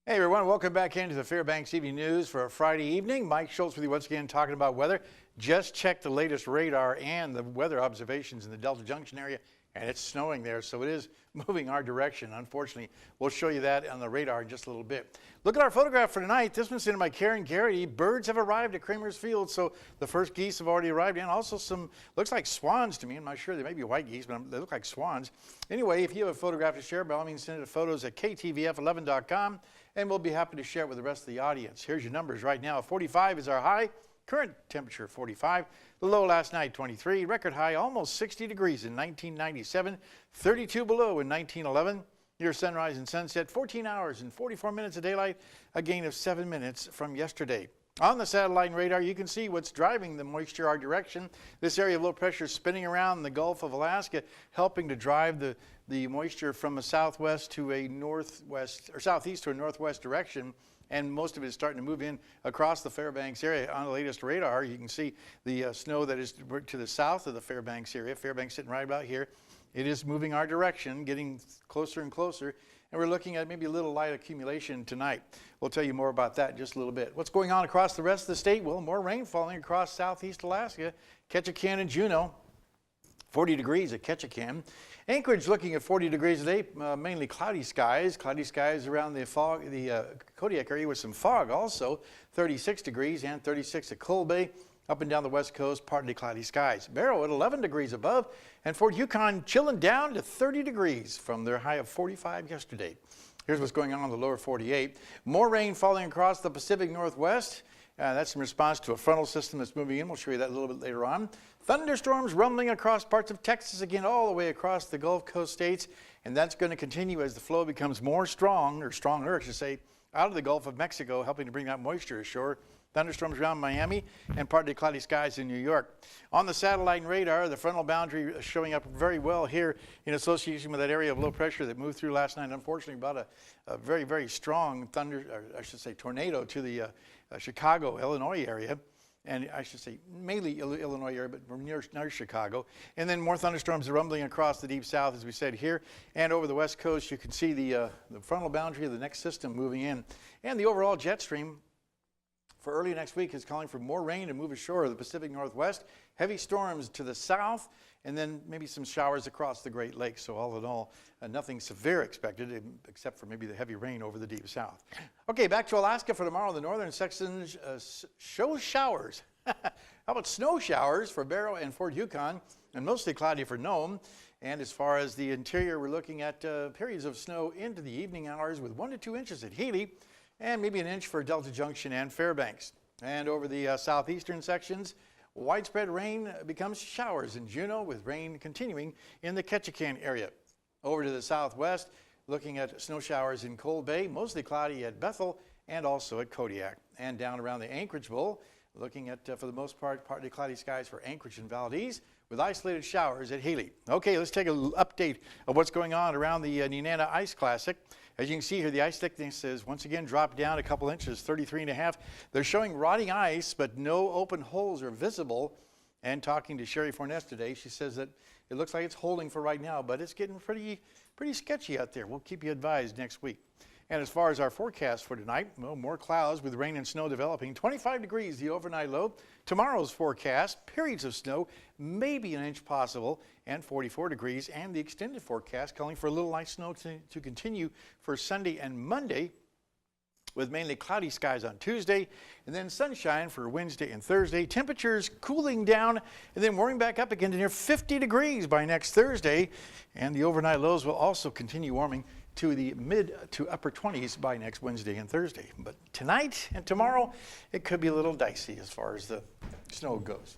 Hey everyone, welcome back into the Fairbanks Evening News for a Friday evening. Mike Schultz with you once again talking about weather. Just checked the latest radar and the weather observations in the Delta Junction area, and it's snowing there, so it is moving our direction. Unfortunately, we'll show you that on the radar in just a little bit. Look at our photograph for tonight. This one's sent by Karen Garrity. Birds have arrived at Kramer's Field, so the first geese have already arrived, and also some, looks like swans to me. I'm not sure, they may be white geese, but they look like swans. Anyway, if you have a photograph to share, by all means send it to photos at ktvf11.com. and we'll be happy to share it with the rest of the audience. Here's your numbers right now. 45 is our high, current temperature 45, the low last night 23, record high almost 60 degrees in 1997, 32 below in 1911. Your sunrise and sunset, 14 hours and 44 minutes of daylight, a gain of 7 minutes from yesterday. On the satellite and radar, you can see what's driving the moisture our direction. This area of low pressure spinning around the Gulf of Alaska, helping to drive the moisture from a southwest to a northwest, or southeast to a northwest direction. And most of it is starting to move in across the Fairbanks area. On the latest radar, you can see the snow that is to the south of the Fairbanks area. Fairbanks sitting right about here. It is moving our direction, getting closer and closer. And we're looking at maybe a little light accumulation tonight. We'll tell you more about that in just a little bit. What's going on across the rest of the state? Well, more rain falling across southeast Alaska, Ketchikan and Juneau. 40 degrees at Ketchikan. Anchorage looking at 40 degrees today, mainly cloudy skies. Cloudy skies around the Kodiak area with some fog also. 36 degrees and 36 at Cold Bay. Up and down the west coast, partly cloudy skies. Barrow at 11 degrees above, and Fort Yukon chilling down to 30 degrees from their high of 45 yesterday. Here's what's going on in the lower 48. More rain falling across the Pacific Northwest. That's in response to a frontal system that's moving in. We'll show you that a little bit later on. Thunderstorms rumbling across parts of Texas again, all the way across the Gulf Coast states. And that's going to continue as the flow becomes more strong, or stronger, I should say, out of the Gulf of Mexico, helping to bring that moisture ashore. Thunderstorms around Miami and partly cloudy skies in New York. On the satellite and radar, the frontal boundary is showing up very well here in association with that area of low pressure that moved through last night. Unfortunately, brought a very, very strong tornado to the Chicago, Illinois area. And I should say mainly Illinois area, but near Chicago. And then more thunderstorms are rumbling across the deep south, as we said here. And over the west coast, you can see the frontal boundary of the next system moving in. And the overall jet stream for early next week is calling for more rain to move ashore of the Pacific Northwest, heavy storms to the south, and then maybe some showers across the Great Lakes. So all in all, nothing severe expected except for maybe the heavy rain over the deep south. Okay, back to Alaska for tomorrow. The northern sections show showers. How about snow showers for Barrow and Fort Yukon, and mostly cloudy for Nome. And as far as the interior, we're looking at periods of snow into the evening hours with 1 to 2 inches at Healy, and maybe an inch for Delta Junction and Fairbanks. And over the southeastern sections, widespread rain becomes showers in Juneau, with rain continuing in the Ketchikan area. Over to the southwest, looking at snow showers in Cold Bay, mostly cloudy at Bethel and also at Kodiak. And down around the Anchorage Bowl, looking at, for the most part, partly cloudy skies for Anchorage and Valdez, with isolated showers at Healy. Okay, let's take an update of what's going on around the Nenana Ice Classic. As you can see here, the ice thickness has once again dropped down a couple inches, 33.5. They're showing rotting ice, but no open holes are visible. And talking to Sherry Forness today, she says that it looks like it's holding for right now, but it's getting pretty sketchy out there. We'll keep you advised next week. And as far as our forecast for tonight, well, more clouds with rain and snow developing. 25 degrees the overnight low. Tomorrow's forecast, periods of snow, maybe an inch possible, and 44 degrees. And the extended forecast calling for a little light snow to continue for Sunday and Monday, with mainly cloudy skies on Tuesday, and then sunshine for Wednesday and Thursday. Temperatures cooling down and then warming back up again to near 50 degrees by next Thursday. And the overnight lows will also continue warming to the mid to upper 20s by next Wednesday and Thursday. But tonight and tomorrow, it could be a little dicey as far as the snow goes.